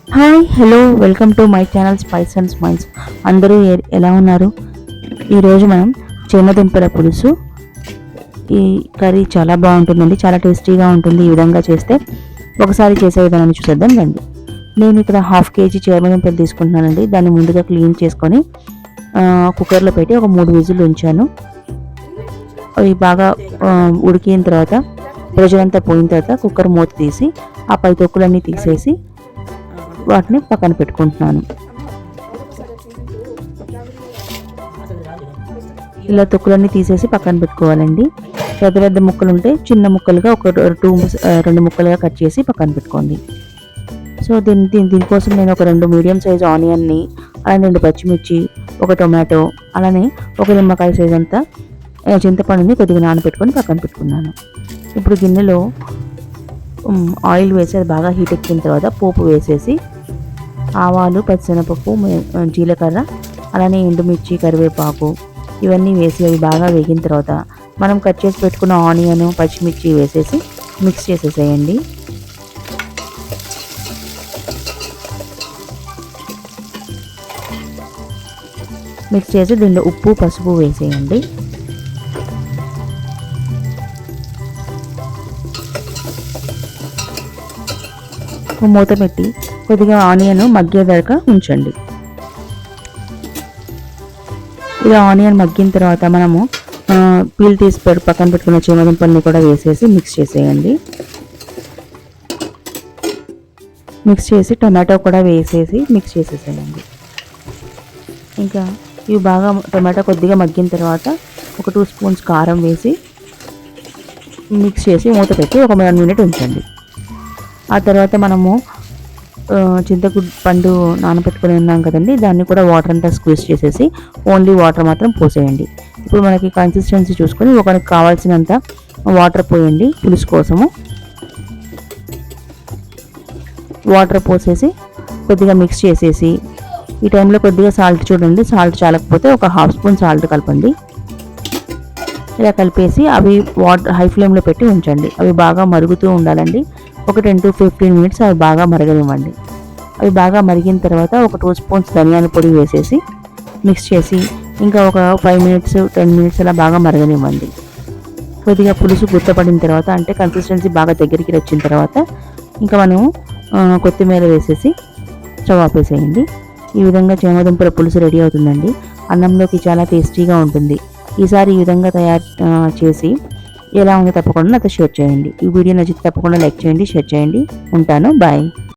Hi hello welcome to my channel spice and smiles. అందరూ ఎలా ఉన్నారు? ఈరోజు మనం చేమదుంపల పులుసు. ఈ కర్రీ చాలా బాగుంటుందండి, చాలా టేస్టీగా ఉంటుంది. ఈ విధంగా చేస్తే ఒకసారి చేసే విధానాన్ని చూసేద్దాం రండి. నేను ఇక్కడ 1/2 kg చేమదుంపలు తీసుకుంటున్నానండి. దాన్ని ముందుగా క్లీన్ చేసుకొని కుక్కర్లో పెట్టి ఒక 3 విజిల్లు ఉంచాను. అవి బాగా ఉడికిన తర్వాత ప్రెషర్ అంతా పోయిన తర్వాత కుక్కర్ మూత తీసి ఆ పై తొక్కులన్నీ తీసేసి వాటిని పక్కన పెట్టుకుంటున్నాను. ఇలా తొక్కులన్నీ తీసేసి పక్కన పెట్టుకోవాలండి. పెద్ద పెద్ద ముక్కలు ఉంటే చిన్న ముక్కలుగా ఒక 2 ముక్కలుగా కట్ చేసి పక్కన పెట్టుకోండి. సో దీనికోసం నేను ఒక 2 మీడియం సైజ్ ఆనియన్ని, అలానే 2 పచ్చిమిర్చి, ఒక టొమాటో, అలానే ఒక నిమ్మకాయ సైజ్ అంతా చింతపండుని కొద్దిగా నానబెట్టుకొని పక్కన పెట్టుకున్నాను. ఇప్పుడు గిన్నెలో ఆయిల్ వేసి అది బాగా హీట్ ఎక్కిన తర్వాత పోపు వేసేసి ఆవాలు, పచ్చిశనగపప్పు, జీలకర్ర, అలానే ఎండుమిర్చి, కరివేపాకు ఇవన్నీ వేసి అవి బాగా వేగిన తర్వాత మనం కట్ చేసి పెట్టుకున్న ఆనియన్, పచ్చిమిర్చి వేసేసి మిక్స్ చేసేసేయండి. మిక్స్ చేసి దీనిలో ఉప్పు, పసుపు వేసేయండి. మూత పెట్టి కొద్దిగా ఆనియన్ మగ్గేదాకా ఉంచండి. ఇలా ఆనియన్ మగ్గిన తర్వాత మనము పీల్ తీసి పక్కన పెట్టుకున్న చేమదుంపల్ని కూడా వేసేసి మిక్స్ చేసేయండి. మిక్స్ చేసి టొమాటో కూడా వేసేసి మిక్స్ చేసేసేయండి. ఇంకా ఇవి బాగా టొమాటో కొద్దిగా మగ్గిన తర్వాత ఒక 2 స్పూన్స్ కారం వేసి మిక్స్ చేసి మూత పెట్టి ఒక 1 మినిట్ ఉంచండి. ఆ తర్వాత మనము చింతపండు నానబెట్టుకుని ఉన్నాం కదండి, దాన్ని కూడా వాటర్ అంతా స్క్వీజ్ చేసేసి ఓన్లీ వాటర్ మాత్రం పోసేయండి. ఇప్పుడు మనకి కన్సిస్టెన్సీ చూసుకొని ఒకరికి కావాల్సినంత వాటర్ పోయండి. పులుసు కోసము వాటర్ పోసేసి కొద్దిగా మిక్స్ చేసేసి ఈ టైంలో కొద్దిగా సాల్ట్ చూడండి, సాల్ట్ చాలకపోతే ఒక 1/2 స్పూన్ సాల్ట్ కలపండి. ఇలా కలిపేసి అవి హై ఫ్లేమ్లో పెట్టి ఉంచండి. అవి బాగా మరుగుతూ ఉండాలండి. ఒక 10 to 15 మినిట్స్ అవి బాగా మరగనివ్వండి. అవి బాగా మరిగిన తర్వాత ఒక 2 స్పూన్స్ ధనియాల పొడి వేసేసి మిక్స్ చేసి ఇంకా ఒక 5 మినిట్స్ 10 మినిట్స్ అలా బాగా మరగనివ్వండి. కొద్దిగా పులుసు గుత్తపడిన తర్వాత అంటే కన్సిస్టెన్సీ బాగా దగ్గరికి వచ్చిన తర్వాత ఇంకా మనము కొత్తిమీర వేసేసి స్టవ్ ఆపేసేయండి. ఈ విధంగా చేమదుంపల పులుసు రెడీ అవుతుందండి. అన్నంలోకి చాలా టేస్టీగా ఉంటుంది. ఈసారి ఈ విధంగా తయారు చేసి ఎలా ఉందో తప్పకుండా నాతో షేర్ చేయండి. ఈ వీడియో నచ్చితే తప్పకుండా లైక్ చేయండి, షేర్ చేయండి. ఉంటాను, బాయ్.